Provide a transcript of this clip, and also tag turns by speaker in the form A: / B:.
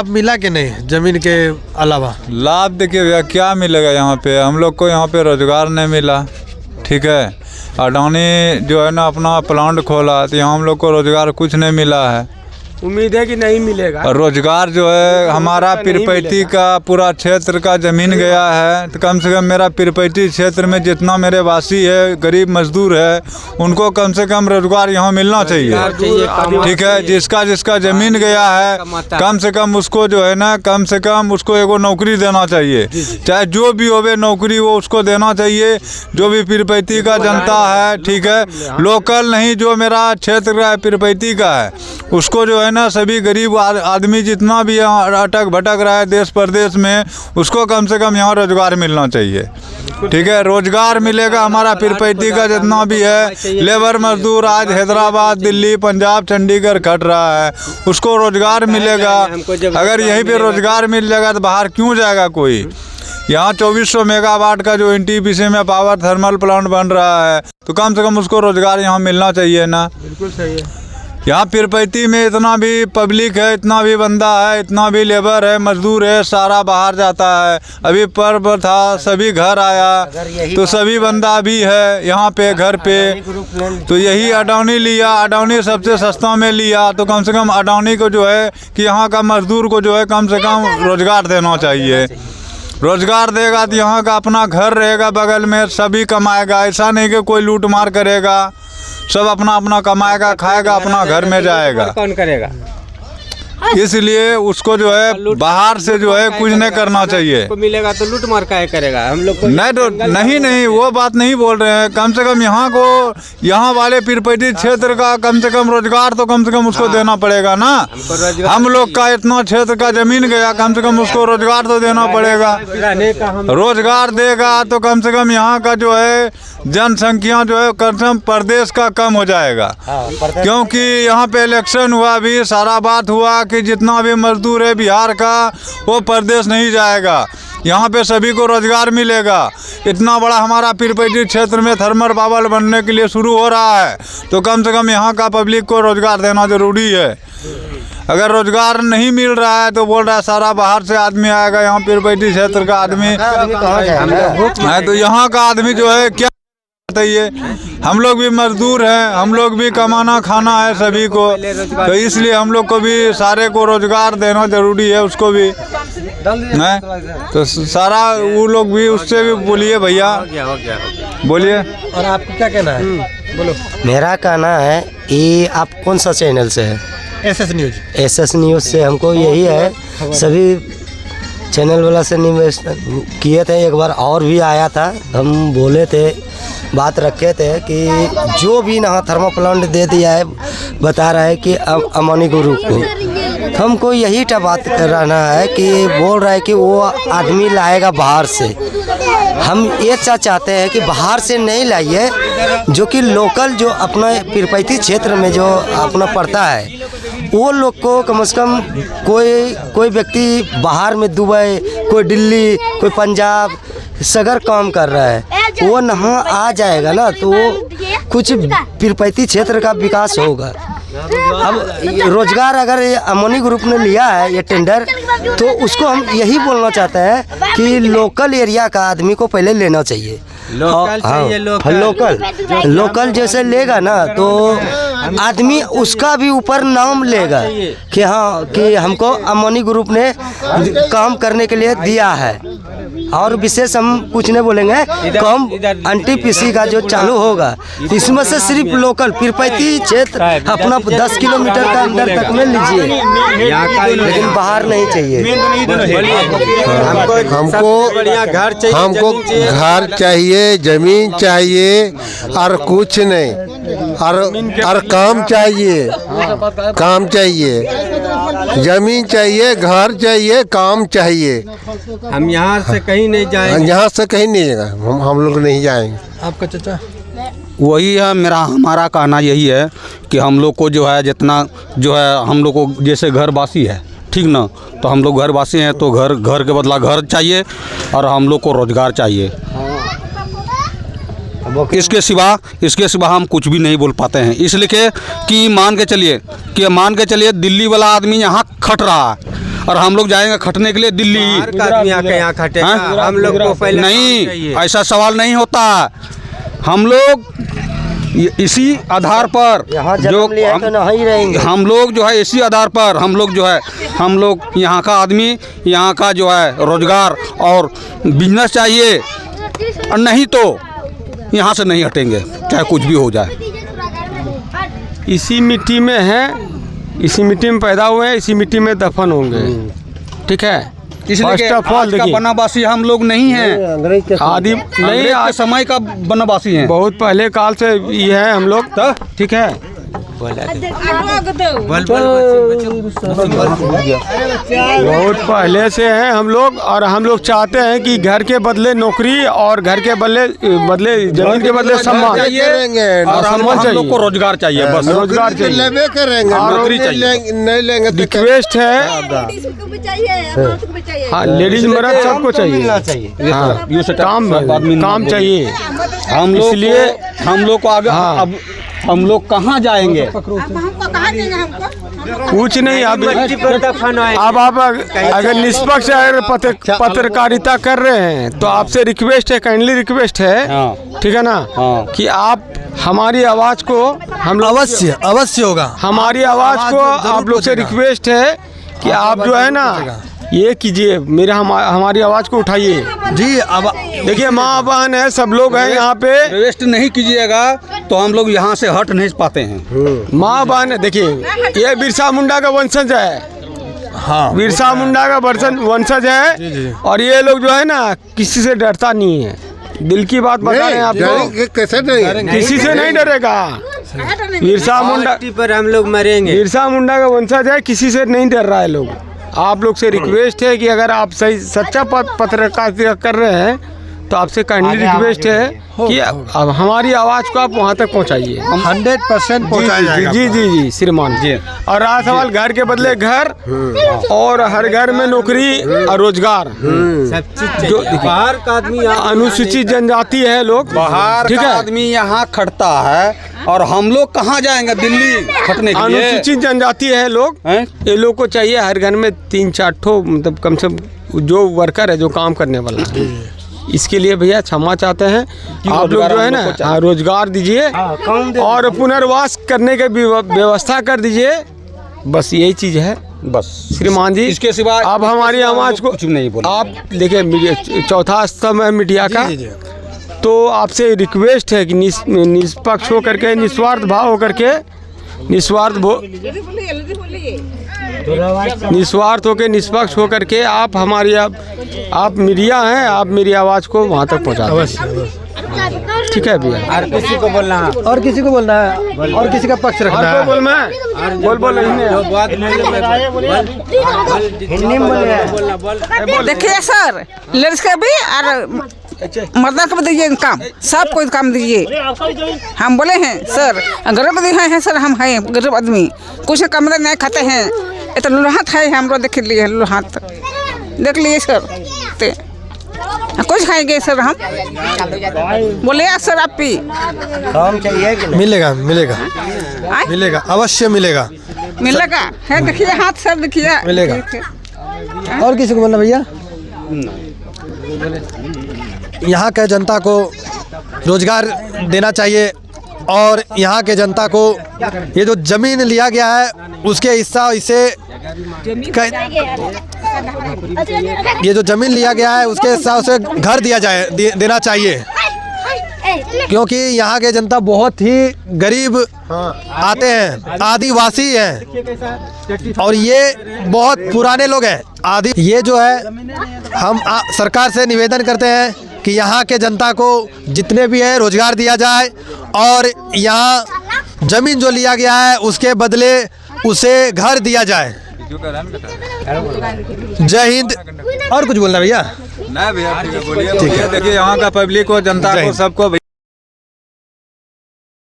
A: अब मिला कि नहीं जमीन के अलावा?
B: लाभ देखिए भैया क्या मिलेगा यहाँ पे, हम लोग को यहाँ पे रोजगार नहीं मिला। ठीक है, अडानी जो है ना अपना प्लांट खोला तो यहाँ हम लोग को रोजगार कुछ नहीं मिला है।
C: उम्मीद है कि नहीं मिलेगा।
B: और रोजगार जो है हमारा पीरपैती का पूरा क्षेत्र का जमीन गया है, तो कम से कम मेरा पीरपैती क्षेत्र में जितना मेरे वासी है, गरीब मजदूर है, उनको कम से कम रोजगार यहाँ मिलना चाहिए। ठीक है, जिसका जिसका जमीन गया है कम से कम उसको जो है ना, कम से कम उसको एगो नौकरी देना चाहिए। चाहे जो भी होवे नौकरी वो उसको देना चाहिए, जो भी पीरपैती का जनता है। ठीक है, लोकल नहीं, जो मेरा क्षेत्र का पीरपैती का है उसको जो है ना, सभी गरीब आदमी जितना भी यहाँ अटक भटक रहा है देश प्रदेश में, उसको कम से कम यहाँ रोजगार मिलना चाहिए। ठीक है, रोजगार मिलेगा। हमारा पीरपैती का जितना भी है लेबर मजदूर आज हैदराबाद, दिल्ली, पंजाब, चंडीगढ़ खट रहा है, उसको रोजगार मिलेगा। अगर यहीं पे रोजगार मिल जाएगा तो बाहर क्यों जाएगा कोई? यहाँ 2400 मेगावाट का जो NTPC में पावर थर्मल प्लांट बन रहा है, तो कम से कम उसको रोजगार यहाँ मिलना चाहिए ना।
C: बिल्कुल सही है।
B: यहाँ पीरपैती में इतना भी पब्लिक है, इतना भी बंदा है, इतना भी लेबर है, मजदूर है, सारा बाहर जाता है। अभी पर्व था, सभी घर आया तो सभी बंदा भी है यहाँ पे घर पे। तो यही अडानी लिया, अडानी सबसे सस्ता में लिया, तो कम से कम अडानी को जो है कि यहाँ का मजदूर को जो है कम से कम रोजगार देना चाहिए। रोजगार देगा तो यहाँ का अपना घर रहेगा बगल में, सभी कमाएगा। ऐसा नहीं कि कोई लूट मार करेगा, सब अपना अपना कमाएगा, खाएगा, अपना घर में जाएगा।
C: कौन करेगा?
B: इसलिए उसको जो है बाहर से जो है कुछ नहीं करना चाहिए।
C: को मिलेगा तो लूट मार काहे करेगा? हम लोग को
B: नहीं तो नहीं वो बात नहीं बोल रहे हैं। कम से कम यहाँ को, यहाँ वाले पीरपैती क्षेत्र का कम से कम रोजगार तो कम से कम उसको देना पड़ेगा ना। हम लोग का इतना क्षेत्र का जमीन गया, कम से कम उसको रोजगार तो देना पड़ेगा। रोजगार देगा तो कम से कम यहाँ का जो है जनसंख्या जो है कम से कम प्रदेश का कम हो जाएगा। क्योंकि यहाँ पे इलेक्शन हुआ, भी सारा बात हुआ कि जितना भी मजदूर है बिहार का वो प्रदेश नहीं जाएगा, यहाँ पे सभी को रोजगार मिलेगा। इतना बड़ा हमारा पीरपैती क्षेत्र में थर्मल पावर बनने के लिए शुरू हो रहा है, तो कम से कम यहाँ का पब्लिक को रोजगार देना जरूरी है। अगर रोजगार नहीं मिल रहा है तो बोल रहा है सारा बाहर से आदमी आएगा, यहाँ पीरपैती क्षेत्र का आदमी है, तो यहाँ का आदमी जो है क्या बताइए। हम लोग भी मजदूर हैं, हम लोग भी कमाना खाना है सभी को, तो इसलिए हम लोग को भी सारे को रोजगार देना जरूरी है। उसको भी है तो सारा वो लोग भी, उससे भी बोलिए भैया, बोलिए।
A: और आपको क्या कहना है? बोलो।
D: मेरा कहना है कि आप कौन सा चैनल से है?
A: SS news.
D: SS न्यूज से हमको यही है, सभी चैनल वाला से निवेश किए थे, एक बार और भी आया था, हम बोले थे, बात रखे थे कि जो भी यहाँ थर्मल प्लांट दे दिया है, बता रहा है कि अमानी गुरु को, हमको यही बात कराना है कि बोल रहा है कि वो आदमी लाएगा बाहर से। हम ये चाहते हैं कि बाहर से नहीं लाइए, जो कि लोकल जो अपना पीरपैती क्षेत्र में जो अपना पड़ता है, वो लोग को कम से कम कोई व्यक्ति बाहर में दुबई, कोई दिल्ली, कोई पंजाब सगर काम कर रहा है, वो यहाँ आ जाएगा ना, तो कुछ पीरपैती क्षेत्र का विकास होगा। अब रोजगार अगर अमोनी ग्रुप ने लिया है ये टेंडर, तो उसको हम यही बोलना चाहते हैं कि लोकल एरिया का आदमी को पहले लेना चाहिए। लोकल जैसे लेगा ना तो आदमी उसका भी ऊपर नाम लेगा कि हाँ कि हमको अमोनी ग्रुप ने काम करने के लिए दिया है। और विशेष हम कुछ नहीं बोलेंगे, कम NTPC का जो चालू होगा इसमें से सिर्फ लोकल पीरपैती क्षेत्र अपना 10 किलोमीटर का अंदर तक में लीजिए, लेकिन बाहर नहीं चाहिए।
E: हमको घर चाहिए, जमीन चाहिए और कुछ नहीं, और काम चाहिए, जमीन चाहिए, घर चाहिए, काम चाहिए।
C: हम यहाँ से कहीं नहीं जाएंगे,
E: यहाँ से कहीं नहीं जाएगा, हम लोग नहीं जाएंगे।
A: आपका चाचा?
F: वही है, हमारा कहना यही है कि हम लोग को जो है जितना जो है, हम लोग को जैसे घर वासी है, ठीक ना, तो हम लोग घर वासी हैं तो घर के बदला घर चाहिए और हम लोग को रोजगार चाहिए। इसके सिवा हम कुछ भी नहीं बोल पाते हैं। इसलिए कि मान के चलिए दिल्ली वाला आदमी यहाँ खट रहा है और हम लोग जाएंगे खटने के लिए दिल्ली।
C: बाहर का आदमी आके यहाँ खटेगा,
F: हाँ?
C: हम लोग को पहले काम
F: नहीं,
C: चाहिए।
F: ऐसा सवाल नहीं होता। हम लोग इसी आधार पर
D: यहाँ
F: जो
D: जन्म लिया तो नहीं ही रहेंगे।
F: हम लोग जो है इसी आधार पर हम लोग यहाँ का आदमी, यहाँ का जो है रोजगार और बिजनेस चाहिए, और नहीं तो यहाँ से नहीं हटेंगे चाहे कुछ भी हो जाए।
C: इसी मिट्टी में है, इसी मिट्टी में पैदा हुए हैं, इसी मिट्टी में दफन होंगे। ठीक है,
F: इसलिए
C: फर्स्ट
F: कि
C: ऑफ ऑल
F: आज का
C: देखिए,
F: बनावासी हम लोग नहीं हैं,
D: अंग्रेज के
C: आदि
F: नहीं
C: नहीं
F: के
C: आज
F: समय का बनावासी हैं।
C: बहुत पहले काल से ये है हम लोग। तो ठीक है, बहुत पहले से हैं हम लोग, और हम लोग चाहते हैं कि घर के बदले नौकरी और घर के बदले जमीन के बदले सम्मान
F: चाहिए और हम लोग को रोजगार चाहिए, बस
C: रोजगार चाहिए।
E: लेवे करेंगे,
F: नौकरी चाहिए।
E: नहीं लेंगे तो
C: रिक्वेस्ट है, हाँ लेडीज मर्द सबको चाहिए, हाँ काम चाहिए।
F: हम लोग
C: इसलिए
F: हम लोग को आगे
C: हाँ।
F: अब हम लोग कहाँ जाएंगे?
C: कुछ नहीं। अब आप अगर निष्पक्ष अगर पत्रकारिता कर रहे हैं तो आपसे रिक्वेस्ट है, काइंडली रिक्वेस्ट है,
F: हाँ।
C: ठीक है ना,
F: हाँ।
C: कि आप हमारी आवाज़ को हम लोग
A: अवश्य होगा।
C: हमारी आवाज़ को आप लोग से रिक्वेस्ट है कि आप जो है ना ये कीजिए, हमारी आवाज़ को उठाइए
A: जी। अब
C: देखिए माँ बहन है, सब लोग हैं यहाँ पे,
F: वेस्ट नहीं कीजिएगा तो हम लोग यहाँ से हट नहीं पाते हैं।
C: माँ बहन है। देखिए ये बिरसा मुंडा का वंशज है,
A: हाँ,
C: बिरसा मुंडा का वंशज है, और ये लोग जो है ना किसी से डरता नहीं है। दिल की बात बता रहे हैं आपको,
E: कैसे नहीं,
C: किसी से नहीं डरेगा। बिरसा मुंडा
D: पर हम लोग मरेंगे।
C: बिरसा मुंडा का वंशज है, किसी से नहीं डर रहा है लोग। आप लोग से रिक्वेस्ट है कि अगर आप सही सच्चा पत्रकारिता कर रहे हैं तो आपसे काइंडली रिक्वेस्ट है कि अब हमारी आवाज़ को आप वहाँ तक पहुँचाइए।
A: 100% पहुँचाया जाएगा।
C: जी श्रीमान जी। और रहा सवाल घर के बदले घर, और हर घर में नौकरी और रोजगार।
D: सब चीज
C: जो
D: बाहर का आदमी
C: अनुसूचित जनजाति है लोग,
F: बाहर
C: ठीक
F: का
C: है,
F: आदमी यहाँ खटता है और हम लोग कहाँ जाएंगे? दिल्ली खटने के लिए।
C: अनुसूचित जनजाति है लोग,
F: हैं?
C: ये लोग को चाहिए हर घर में 3-4 ठो, मतलब कम से कम जो वर्कर है, जो काम करने वाला है। इसके लिए भैया क्षमा चाहते हैं, आप लोग जो है ना, हाँ रोजगार दीजिए और पुनर्वास करने की व्यवस्था कर दीजिए, बस यही चीज़ है।
F: बस
C: श्रीमान जी,
F: इसके सिवा
C: आप हमारी आवाज़ को
F: कुछ नहीं बोले।
C: आप देखिए चौथा स्तंभ है मीडिया का, तो आपसे रिक्वेस्ट है कि निष्पक्ष होकर के, निस्वार्थ भाव होकर के, निस्वार्थ होकर निष्पक्ष होकर के आप हमारी आप मीडिया हैं, आप मेरी आवाज़ को वहाँ तक पहुँचा दें। ठीक है भैया।
D: और किसी को बोलना है,
A: और किसी को बोलना है, और किसी का पक्ष रखना
C: और
A: है।
C: बोल मैं बोल
G: देखिए सर, लड़के का भी और मर्दा को भी दीजिए काम, सब कोई काम दीजिए। हम बोले हैं सर, गरीब आदमी हैं सर, हम हैं गरीब आदमी, कुछ कम नहीं खाते हैं। ये तो लुहात है, हम लोग देख लिए लुहात, देख लिए सर, ते कुछ खाएंगे सर हम। बोले सर आप भी
D: काम चाहिए कि नहीं?
A: मिलेगा मिलेगा
G: आए?
A: मिलेगा, अवश्य मिलेगा,
G: मिलेगा है, देखिए हाथ सर देखिए
A: मिलेगा। और किसी को बोलना भैया? यहाँ के जनता को रोजगार देना चाहिए, और यहाँ के जनता को ये जो जमीन लिया गया है उसके हिस्सा, इसे ये जो जमीन लिया गया है उसके हिस्सा उसे घर दिया जाए, देना चाहिए, क्योंकि यहाँ के जनता बहुत ही गरीब आते हैं, आदिवासी हैं, और ये बहुत पुराने लोग हैं आदि। ये जो है हम सरकार से निवेदन करते हैं कि यहाँ के जनता को जितने भी है रोजगार दिया जाए, और यहाँ जमीन जो लिया गया है उसके बदले उसे घर दिया जाए। जय हिंद। और कुछ बोलना भैया?
B: नहीं भैया, ठीक है, बोलिए। देखिए यहाँ का पब्लिक को, जनता को, सबको